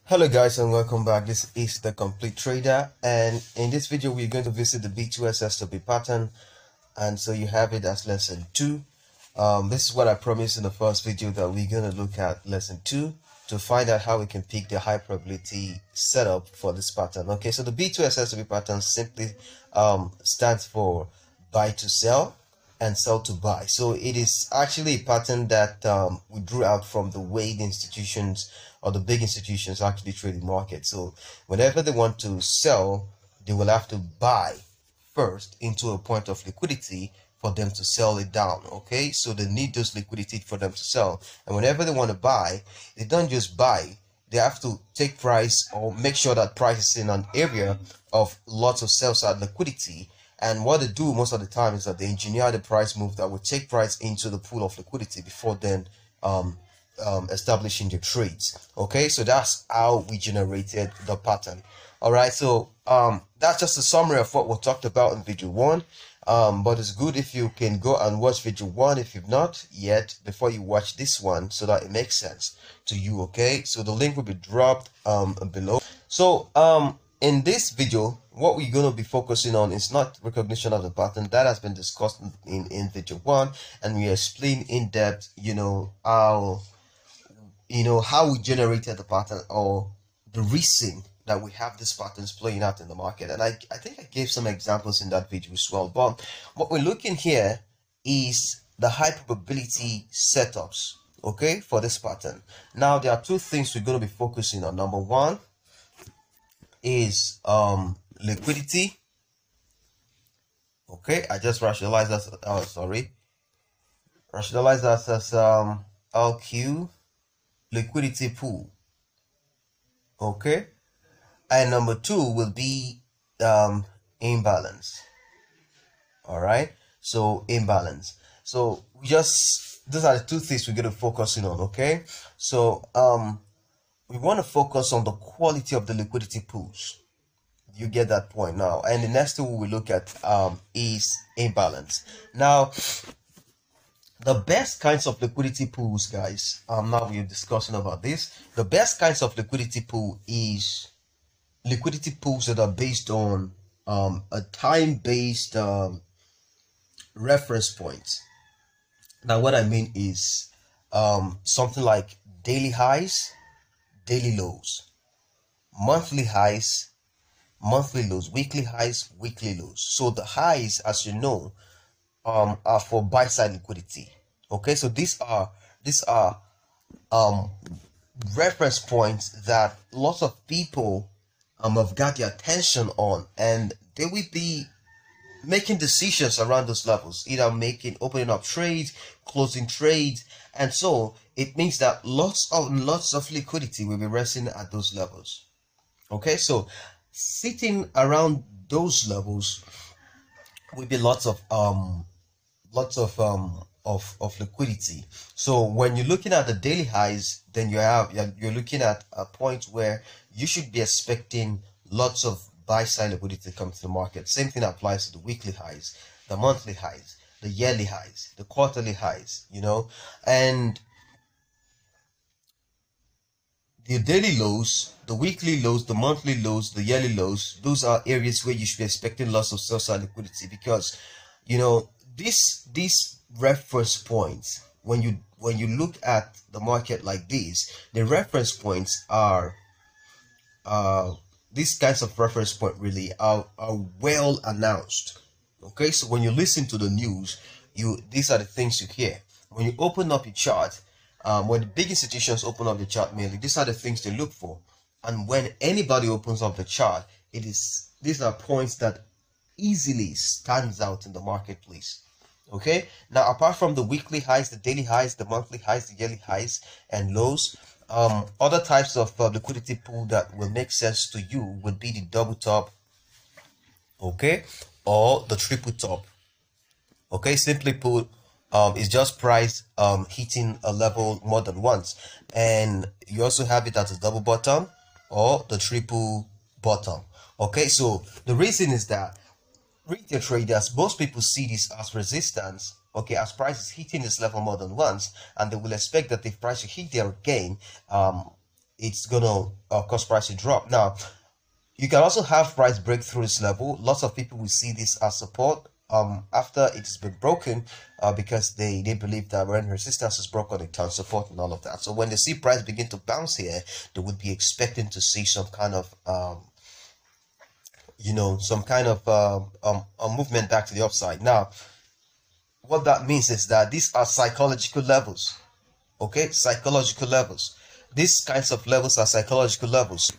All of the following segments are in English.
Hello guys and welcome back. This is the Complete Trader, and in this video we're going to visit the B2S S2B pattern, and so you have it as lesson 2. This is what I promised in the first video, that we're going to look at lesson 2 to find out how we can pick the high probability setup for this pattern. Okay, so the B2S S2B pattern simply stands for buy to sell and sell to buy. So it is actually a pattern that we drew out from the way the institutions or the big institutions actually trade the market. So whenever they want to sell, they will have to buy first into a point of liquidity for them to sell it down. Okay, so they need those liquidity for them to sell, and whenever they want to buy, they don't just buy, they have to take price or make sure that price is in an area of lots of sell side liquidity. And what they do most of the time is that they engineer the price move that will take price into the pool of liquidity before then establishing the trades. Okay, so that's how we generated the pattern. All right, so that's just a summary of what we talked about in video 1. But it's good if you can go and watch video 1 if you've not yet before you watch this one, so that it makes sense to you. Okay, so the link will be dropped below. So in this video, what we're going to be focusing on is not recognition of the pattern. That has been discussed in video 1, and we explain in depth, how we generated the pattern, or the reason that we have these patterns playing out in the market. And I think I gave some examples in that video as well. But what we're looking here is the high probability setups, okay, for this pattern. Now there are two things we're going to be focusing on. Number one is liquidity. Okay, I just rationalized that. Rationalize that as LQ, liquidity pool. Okay, and number 2 will be imbalance. All right, so imbalance. So those are the two things we're going to focus on. Okay, so we want to focus on the quality of the liquidity pools. You get that point now. And the next thing we look at is imbalance. Now, the best kinds of liquidity pools, guys, now we're discussing about this. The best kinds of liquidity pool is liquidity pools that are based on a time-based reference point. Now, what I mean is something like daily highs, daily lows, monthly highs, monthly lows, weekly highs, weekly lows. So the highs, as you know, are for buy side liquidity. Okay, so these are reference points that lots of people have got their attention on, and they will be making decisions around those levels, either opening up trades, closing trades, and so it means that lots of liquidity will be resting at those levels. Okay, so sitting around those levels will be lots of liquidity. So when you're looking at the daily highs, then you're looking at a point where you should be expecting lots of buy side liquidity to come to the market. Same thing applies to the weekly highs, the monthly highs, the yearly highs, the quarterly highs, and the daily lows, the weekly lows, the monthly lows, the yearly lows. Those are areas where you should be expecting lots of sell side liquidity, because these reference points, when you look at the market like this, the reference points are these kinds of reference point really are well announced. Okay, so when you listen to the news, these are the things you hear. When you open up your chart, when the big institutions open up the chart, mainly these are the things they look for. And when anybody opens up the chart, these are points that easily stands out in the marketplace. Okay, now apart from the weekly highs, the daily highs, the monthly highs, the yearly highs and lows, other types of liquidity pool that will make sense to you would be the double top, okay, or the triple top. Okay, simply put, it's just price hitting a level more than once, and you also have it as a double bottom or the triple bottom. Okay, so the reason is that retail traders, most people see this as resistance, okay, as price is hitting this level more than once, and they will expect that if price should hit there again, it's gonna cause price to drop. Now, you can also have price break through this level. Lots of people will see this as support after it's been broken, because they believe that when resistance is broken, it turns support and all of that. So when they see price begin to bounce here, they would be expecting to see some kind of some kind of a movement back to the upside. Now, what that means is that these are psychological levels. Okay, psychological levels. These kinds of levels are psychological levels.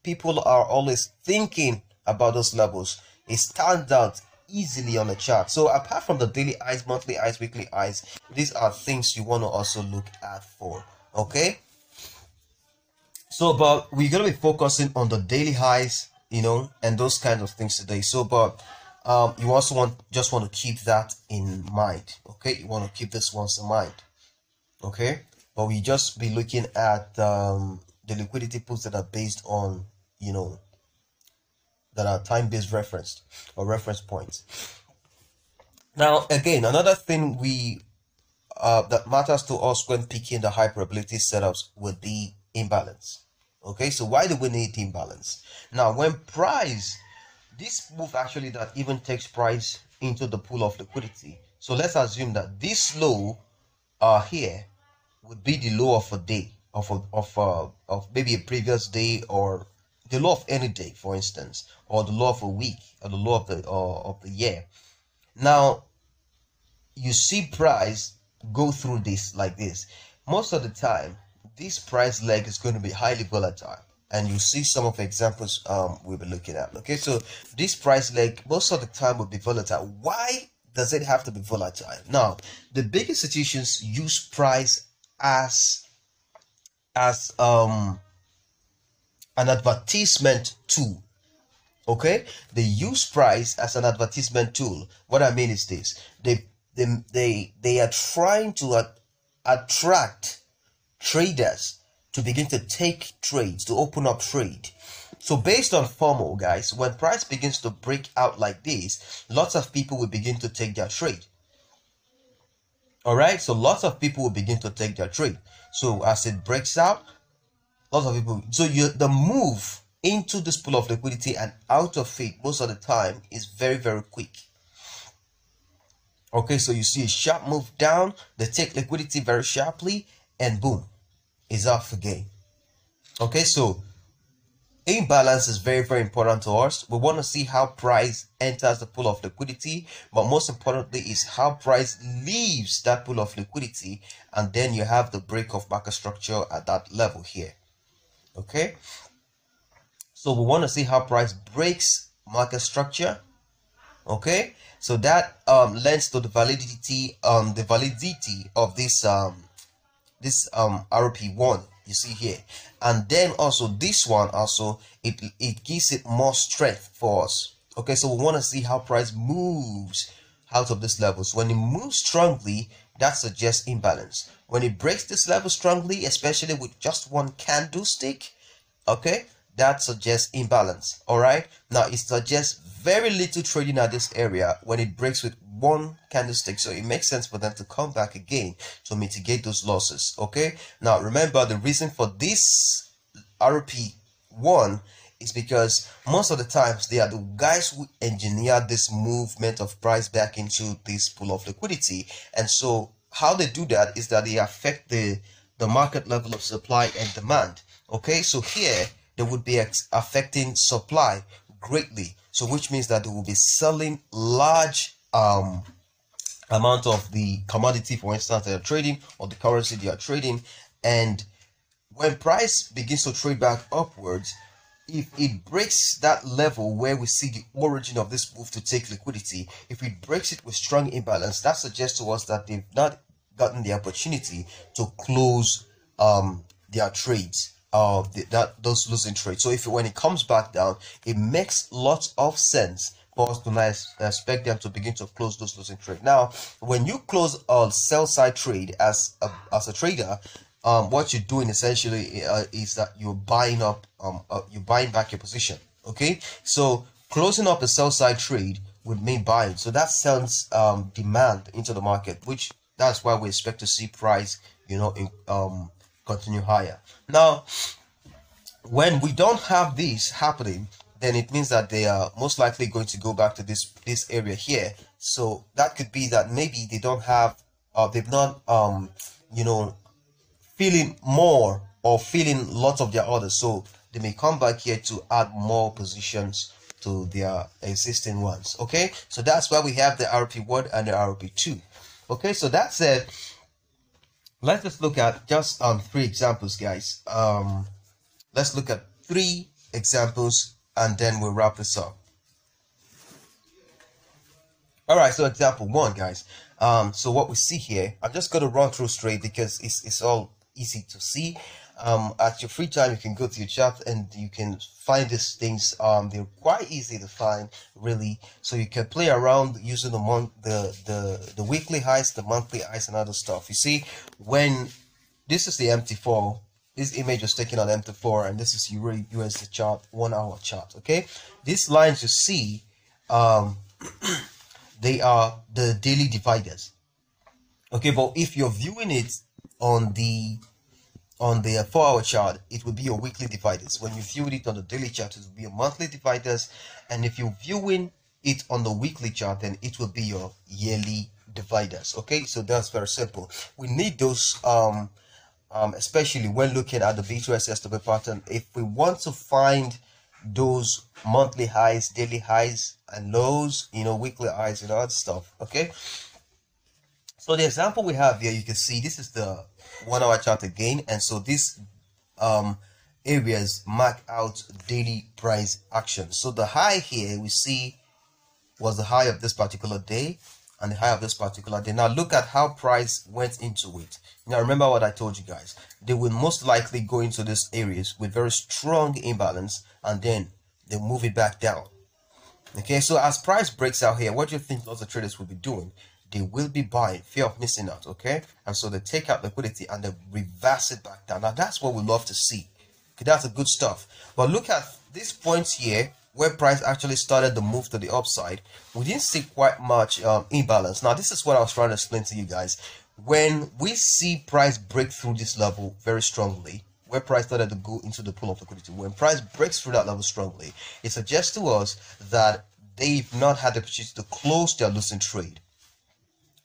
People are always thinking about those levels. It stands out easily on the chart. So apart from the daily highs, monthly highs, weekly highs, these are things you want to also look at for. Okay, so but we're going to be focusing on the daily highs, and those kinds of things today. So but you also just want to keep that in mind. Okay, you want to keep this ones in mind. Okay, but we just be looking at the liquidity pools that are based on that are time-based referenced or reference points. Now again, another thing that matters to us when picking the high probability setups would be imbalance. Okay, so why do we need imbalance? Now when price, this move actually that even takes price into the pool of liquidity. So let's assume that this low here would be the low of a day, of maybe a previous day, or the low of any day, for instance, or the low of a week, or the low of the year. Now you see price go through this like this. Most of the time, this price leg is going to be highly volatile, and you see some of the examples we'll be looking at. Okay, so this price leg most of the time will be volatile. Why does it have to be volatile? Now, the big institutions use price as an advertisement tool. Okay, they use price as an advertisement tool. What I mean is this: they are trying to attract traders to begin to take trades, to open up trade. So based on FOMO, guys, when price begins to break out like this, lots of people will begin to take their trade. All right, so lots of people will begin to take their trade. So as it breaks out, lots of people, so the move into this pool of liquidity and out of it most of the time is very, very quick. Okay, so you see a sharp move down, they take liquidity very sharply, and boom, is off again. Okay, so imbalance is very, very important to us. We want to see how price enters the pool of liquidity, but most importantly is how price leaves that pool of liquidity, and then you have the break of market structure at that level here. Okay, so we want to see how price breaks market structure. Okay, so that lends to the validity of this RP1 you see here, and then also this one also it gives it more strength for us. Okay, so we want to see how price moves out of this level. So when it moves strongly, that suggests imbalance. When it breaks this level strongly, especially with just one candlestick, okay, that suggests imbalance. All right, now it suggests very little trading at this area when it breaks with one candlestick, so it makes sense for them to come back again to mitigate those losses. Okay, now remember the reason for this RP1 is because most of the times they are the guys who engineer this movement of price back into this pool of liquidity, and so how they do that is that they affect the market level of supply and demand. Okay, so here they would be affecting supply greatly, so which means that they will be selling large amount of the commodity, for instance, they are trading, or the currency they are trading. And when price begins to trade back upwards, if it breaks that level where we see the origin of this move to take liquidity, if it breaks it with strong imbalance, that suggests to us that they've not gotten the opportunity to close their trades, those losing trades. So if when it comes back down, it makes lots of sense for us to not expect them to begin to close those losing trades. Now, when you close a sell side trade as a trader, what you're doing essentially is that you're buying back your position. Okay, so closing up a sell side trade would mean buying, so that sends demand into the market, which that's why we expect to see price continue higher. Now, when we don't have this happening, then it means that they are most likely going to go back to this area here. So that could be that maybe they don't have, they've not you know, feeling more or feeling lots of their orders, so they may come back here to add more positions to their existing ones. Okay, so that's why we have the RP1 and the RP2. Okay, so that's it. Let's just look at just 3 examples, guys. Let's look at 3 examples and then we'll wrap this up. All right, so example 1, guys. So what we see here, I'm just going to run through straight because it's all easy to see. At your free time, you can go to your chart and you can find these things. They're quite easy to find, really. So you can play around using the weekly highs, the monthly highs, and other stuff. You see, when this is the MT4, this image was taken on MT4, and this is USD chart, 1 hour chart. Okay, these lines you see, they are the daily dividers. Okay, but if you're viewing it on the 4 hour chart, it will be your weekly dividers. When you view it on the daily chart, it will be your monthly dividers, and if you're viewing it on the weekly chart, then it will be your yearly dividers. Okay, so that's very simple. We need those especially when looking at the B2S S2B pattern. If we want to find those monthly highs, daily highs and lows, you know, weekly highs and other stuff. Okay, so the example we have here, you can see this is the 1 hour chart again, and so these areas mark out daily price action. So the high here we see was the high of this particular day and the high of this particular day. Now look at how price went into it. Now remember what I told you guys, they will most likely go into these areas with very strong imbalance and then they move it back down. Okay, so as price breaks out here, what do you think lots of traders will be doing? They will be buying, fear of missing out. Okay, and so they take out liquidity and they reverse it back down. Now that's what we love to see. Okay, that's a good stuff. But look at these points here where price actually started the move to the upside. We didn't see quite much imbalance. Now this is what I was trying to explain to you guys. When we see price break through this level very strongly, where price started to go into the pool of liquidity, when price breaks through that level strongly, it suggests to us that they've not had the opportunity to close their losing trade.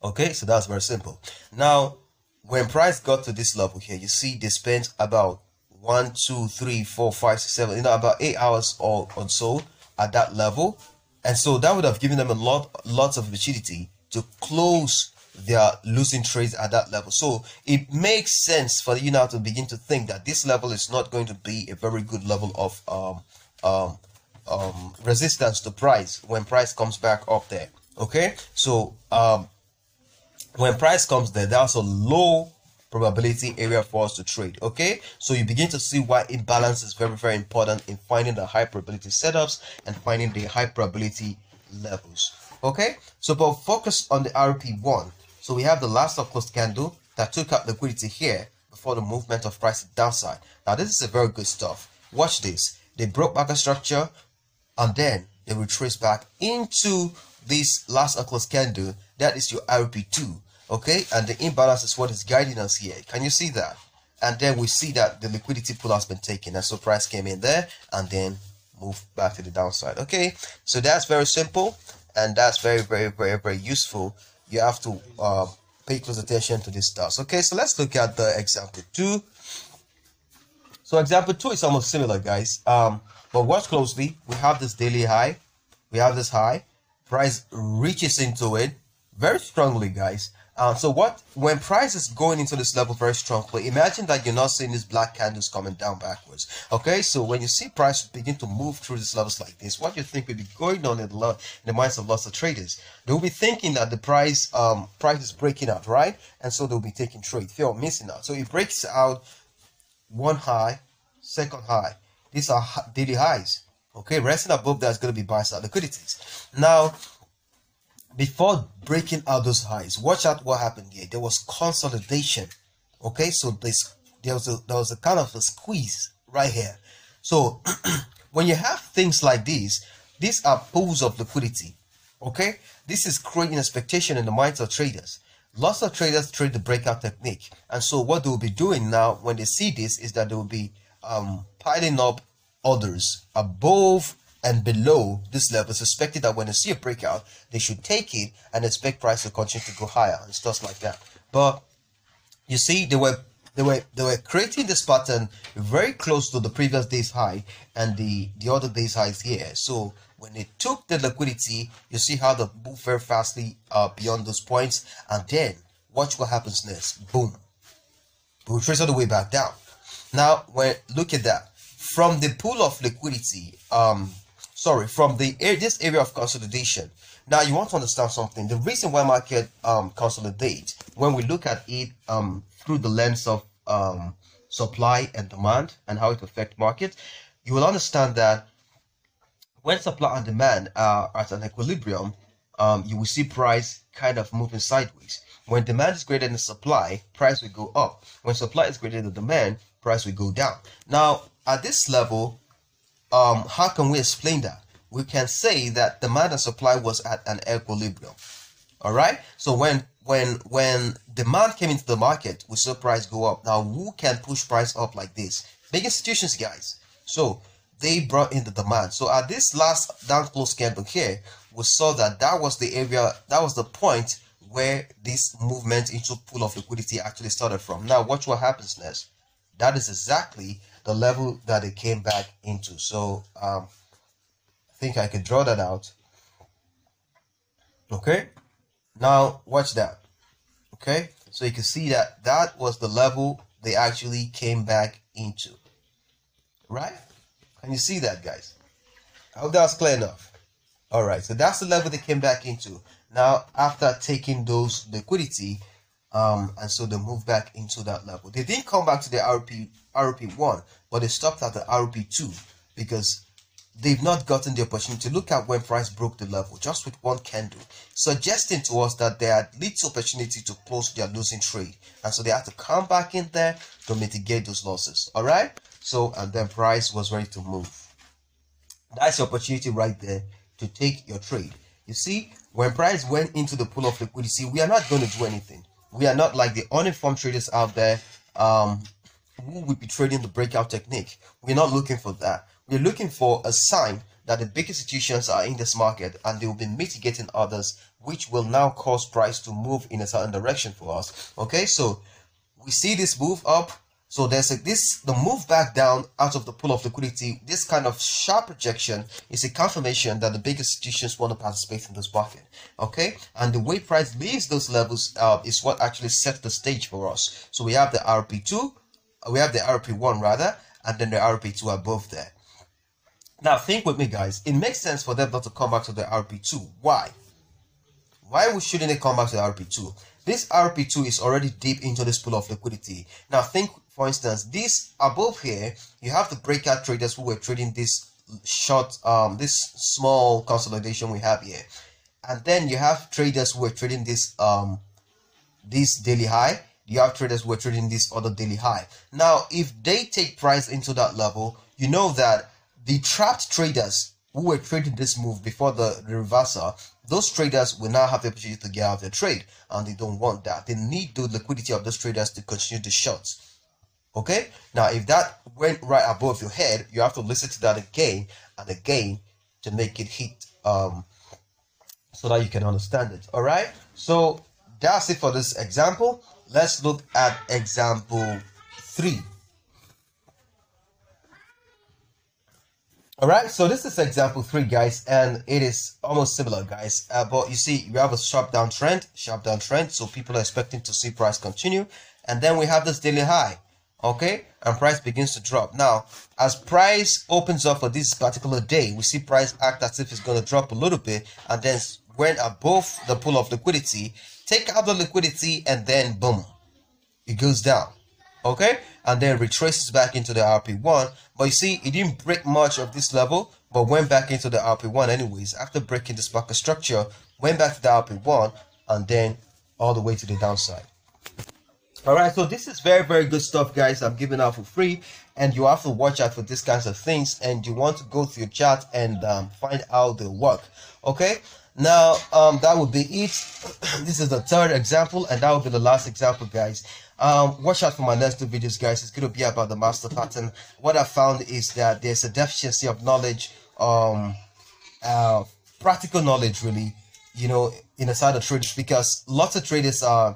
Okay, so that's very simple. Now, when price got to this level here, you see they spent about 1, 2, 3, 4, 5, 6, 7, about 8 hours or so at that level, and so that would have given them lots of opportunity to close their losing trades at that level. So it makes sense for you now to begin to think that this level is not going to be a very good level of resistance to price when price comes back up there. Okay, so when price comes there, that's a low probability area for us to trade. Okay, so you begin to see why imbalance is very, very important in finding the high probability setups and finding the high probability levels. Okay, so but focus on the RP1. So we have the last of closed candle that took out liquidity here before the movement of price downside. Now this is a very good stuff. Watch this. They broke back a structure and then they retrace back into this last closed candle. That is your RP2. Okay, and the imbalance is what is guiding us here. Can you see that? And then we see that the liquidity pool has been taken, and so price came in there and then moved back to the downside. Okay, so that's very simple and that's very, very, very, very useful. You have to pay close attention to this stuff. Okay, so let's look at the example 2. So example 2 is almost similar, guys, but watch closely. We have this daily high, we have this high, price reaches into it very strongly, guys. So when price is going into this level very strongly, imagine that you're not seeing these black candles coming down backwards. Okay, so when you see price begin to move through these levels like this, what do you think will be going on in the minds of lots of traders? They'll be thinking that the price is breaking out, right? And so they'll be taking trade, fear of missing out. So it breaks out one high, second high. These are daily highs. Okay, resting above that is going to be buying side liquidities. Now, before breaking out those highs, watch out what happened here. There was consolidation. Okay, so there was a kind of a squeeze right here. So when you have things like these are pools of liquidity. Okay, this is creating expectation in the minds of traders. lots of traders trade the breakout technique, and so what they will be doing now when they see this is that they will be piling up orders above and below this level. It's expected that when they see a breakout, they should take it and expect price to continue to go higher and stuff like that. But you see, they were creating this pattern very close to the previous day's high and the other day's highs here. So when they took the liquidity, you see how they move very fastly beyond those points, and then watch what happens next. Boom, we'll trace all the way back down. Now look at that, from the pool of liquidity, from this area of consolidation. Now you want to understand something. The reason why market consolidates, when we look at it through the lens of supply and demand and how it affects market, you will understand that when supply and demand are at an equilibrium, you will see price kind of moving sideways. When demand is greater than supply, price will go up. When supply is greater than demand, price will go down. Now at this level, how can we explain that? We can say that demand and supply was at an equilibrium. All right. So when demand came into the market, we saw price go up. Now who can push price up like this? Big institutions, guys. So they brought in the demand. So at this last down close candle here, we saw that was the area, that was the point where this movement into pool of liquidity actually started from. Now watch what happens next. That is exactly the level that it came back into. So I think I could draw that out. Okay, now watch that. Okay, so you can see that was the level they actually came back into, right? Can you see that, guys? I hope that's clear enough. All right, so that's the level they came back into. Now after taking those liquidity, and so they moved back into that level. They didn't come back to the RP1, but they stopped at the RP2 because they've not gotten the opportunity to look at when price broke the level just with one candle, suggesting to us that they had little opportunity to close their losing trade, and so they had to come back in there to mitigate those losses. All right, so and then price was ready to move. That's the opportunity right there to take your trade. You see, when price went into the pool of liquidity, we are not going to do anything. We are not like the uninformed traders out there who would be trading the breakout technique. We're not looking for that. We're looking for a sign that the big institutions are in this market and they will be mitigating others, which will now cause price to move in a certain direction for us. Okay, so we see this move up. So there's the move back down out of the pool of liquidity. This kind of sharp rejection is a confirmation that the big institutions want to participate in this market. Okay, and the way price leaves those levels is what actually sets the stage for us. So we have the RP2, we have the RP1 rather, and then the RP2 above there. Now think with me, guys. It makes sense for them not to come back to the RP2. Why? Why shouldn't they come back to the RP2? This RP2 is already deep into this pool of liquidity. Now think, for instance, this above here, you have the breakout traders who were trading this short, this small consolidation we have here, and then you have traders who were trading this this daily high. You have traders who are trading this other daily high. Now, if they take price into that level, you know that the trapped traders who were trading this move before the reversal, those traders will now have the opportunity to get out of their trade, and they don't want that. They need the liquidity of those traders to continue the shorts. Okay, now if that went right above your head, you have to listen to that again and again to make it hit, so that you can understand it. All right, so that's it for this example. Let's look at example 3. All right, so this is example 3, guys, and it is almost similar, guys, but you see we have a sharp down trend, so people are expecting to see price continue, and then we have this daily high. Okay, and price begins to drop. Now as price opens up for this particular day, we see price act as if it's going to drop a little bit, and then went above the pool of liquidity, take out the liquidity, and then boom, it goes down. Okay, and then retraces back into the RP1, but you see it didn't break much of this level, but went back into the RP1 anyways. After breaking this market structure, went back to the RP1, and then all the way to the downside. All right, so this is very, very good stuff, guys. I'm giving out for free, and you have to watch out for these kinds of things, and you want to go through your chart and find out the work. Okay, Now that would be it. This is the third example, and that will be the last example, guys. Watch out for my next two videos, guys. It's going to be about the master pattern. What I found is that there's a deficiency of knowledge, practical knowledge, really, you know, in the side of traders, because lots of traders are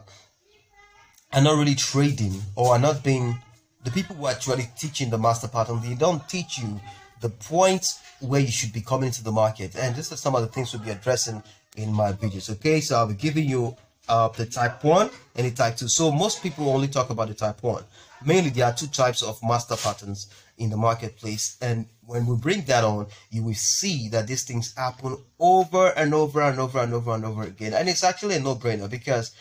not really trading, or are not being the people who are actually teaching the master pattern. They don't teach you the point where you should be coming into the market, and this is some of the things we'll be addressing in my videos. Okay, so I'll be giving you the type 1 and the type 2. So most people only talk about the type 1. Mainly there are two types of master patterns in the marketplace, and when we bring that on, you will see that these things happen over and over and over and over and over again. And it's actually a no-brainer, because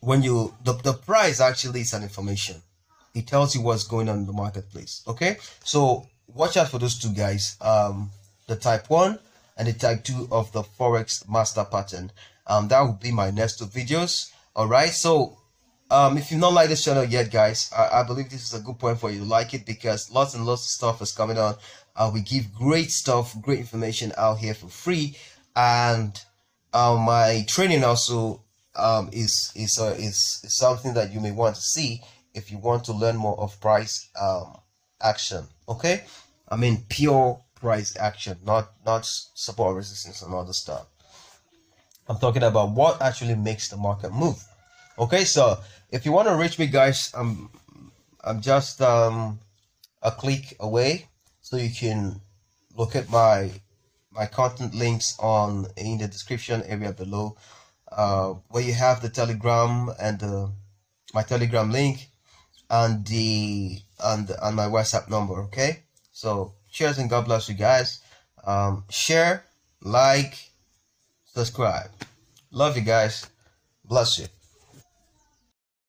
when you the price actually is an information. It tells you what's going on in the marketplace. Okay, so watch out for those two, guys, the type 1 and the type 2 of the Forex master pattern. That will be my next two videos. All right, so if you've not liked this channel yet, guys, I believe this is a good point for you to like it, because lots and lots of stuff is coming on. We give great stuff, great information out here for free, and my training also is something that you may want to see if you want to learn more of price action. Okay, I mean pure price action, not support, resistance, and other stuff. I'm talking about what actually makes the market move. Okay, so if you want to reach me, guys, I'm just a click away, so you can look at my content links in the description area below, where you have the Telegram and my Telegram link and my WhatsApp number. Okay, so cheers and God bless you, guys. Share, like, subscribe. Love you, guys. Bless you.